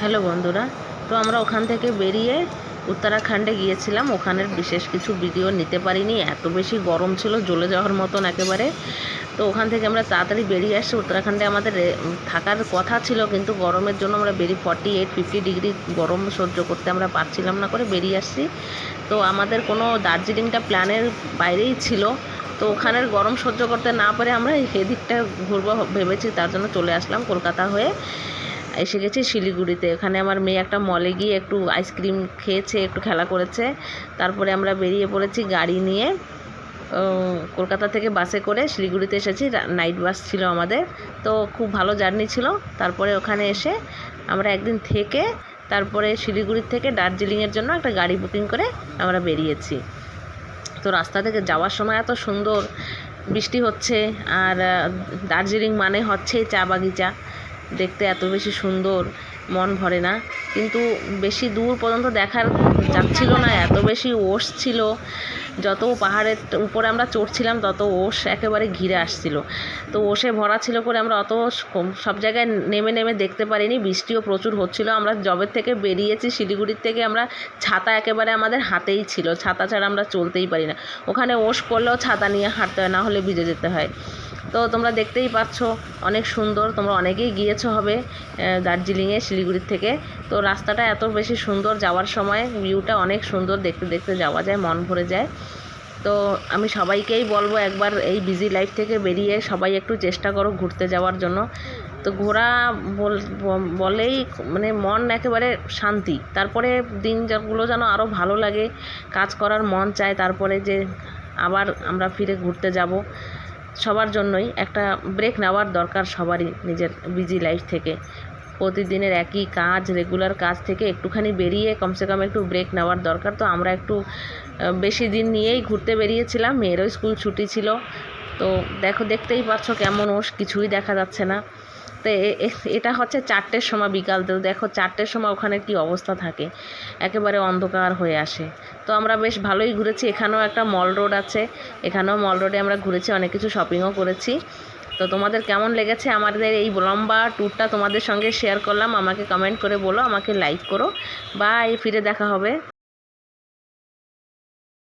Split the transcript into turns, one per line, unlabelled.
Hello বন্ধুরা, তো আমরা ওখান থেকে বেরিয়ে উত্তরাখণ্ডে গিয়েছিলাম। ওখানের বিশেষ কিছু ভিডিও নিতে পারিনি, এত বেশি গরম ছিল, জ্বলে যাওয়ার মতন একেবারে। তো ওখান থেকে আমরা তাড়াতাড়ি বেরিয়ে আসছি। উত্তরাখণ্ডে আমাদের থাকার কথা ছিল, কিন্তু গরমের জন্য আমরা 48-50 ডিগ্রি গরম সহ্য করতে আমরা পারছিলাম না করে বেরিয়ে আসছি। তো আমাদের কোনো দার্জিলিংটা প্ল্যানের বাইরেই ছিল। তো ওখানের গরম সহ্য করতে না পারে আমরা এদিকটা ঘুরবো ভেবেছি, তার জন্য চলে আসলাম কলকাতা হয়ে। এসে গেছি শিলিগুড়িতে। এখানে আমার মেয়ে একটা মলে গিয়ে একটু আইসক্রিম খেয়েছে, একটু খেলা করেছে। তারপরে আমরা বেরিয়ে পড়েছি গাড়ি নিয়ে। কলকাতা থেকে বাসে করে শিলিগুড়িতে এসেছি। নাইট বাস ছিল আমাদের, তো খুব ভালো জার্নি ছিল। তারপরে ওখানে এসে আমরা একদিন থেকে তারপরে শিলিগুড়ির থেকে দার্জিলিংয়ের জন্য একটা গাড়ি বুকিং করে আমরা বেরিয়েছি। তো রাস্তা থেকে যাওয়ার সময় এত সুন্দর বৃষ্টি হচ্ছে, আর দার্জিলিং মানে হচ্ছে চা বাগিচা। দেখতে এত বেশি সুন্দর, মন ভরে না। কিন্তু বেশি দূর পর্যন্ত দেখার যাচ্ছিল না, এত বেশি ওশ ছিল। যত পাহাড়ের উপরে আমরা চড়ছিলাম তত ওশ একেবারে ঘিরে আসছিল। তো ওশে ভরা ছিল করে আমরা অত সব জায়গায় নেমে নেমে দেখতে পারিনি। বৃষ্টিও প্রচুর হচ্ছিল। আমরা জবের থেকে বেরিয়েছি শিলিগুড়ির থেকে, আমরা ছাতা একেবারে আমাদের হাতেই ছিল, ছাতা ছাড়া আমরা চলতেই পারি না। ওখানে ওশ পড়লেও ছাতা নিয়ে হাঁটতে হয়, না হলে ভিজে যেতে হয়। তো তোমরা দেখতেই পাচ্ছ অনেক সুন্দর। তোমরা অনেকেই গিয়েছো হবে দার্জিলিংয়ে শিলিগুড়ির থেকে। তো রাস্তাটা এত বেশি সুন্দর, যাওয়ার সময় ভিউটা অনেক সুন্দর, দেখতে দেখতে যাওয়া যায়, মন ভরে যায়। তো আমি সবাইকেই বলবো একবার এই বিজি লাইফ থেকে বেরিয়ে সবাই একটু চেষ্টা করো ঘুরতে যাওয়ার জন্য। তো ঘোরা বলেই মানে মন একেবারে শান্তি। তারপরে দিনগুলো যেন আরও ভালো লাগে, কাজ করার মন চায়। তারপরে যে আবার আমরা ফিরে ঘুরতে যাব। সবার জন্যই একটা ব্রেক নেওয়ার দরকার, সবারই নিজের বিজি লাইফ থেকে। প্রতিদিনের একই কাজ, রেগুলার কাজ থেকে একটুখানি বেরিয়ে কমসে কম একটু ব্রেক নেওয়ার দরকার। তো আমরা একটু বেশি দিন নিয়েই ঘুরতে বেরিয়েছিলাম, মেয়েরও স্কুল ছুটি ছিল। তো দেখতেই পাচ্ছ কেমন ওস, কিছুই দেখা যাচ্ছে না। তো এটা হচ্ছে 4টের সময় বিকাল। তো দেখো 4টের সময় ওখানে কি অবস্থা থাকে, একেবারে অন্ধকার হয়ে আসে। তো আমরা বেশ ভালোই ঘুরেছি। এখানেও একটা মল রোড আছে, এখানেও মল রোডে আমরা ঘুরেছি, অনেক কিছু শপিংও করেছি। তো তোমাদের কেমন লেগেছে আমাদের এই লম্বা ট্যুরটা, তোমাদের সঙ্গে শেয়ার করলাম। আমাকে কমেন্ট করে বলো, আমাকে লাইক করো। বাই, ফিরে দেখা হবে।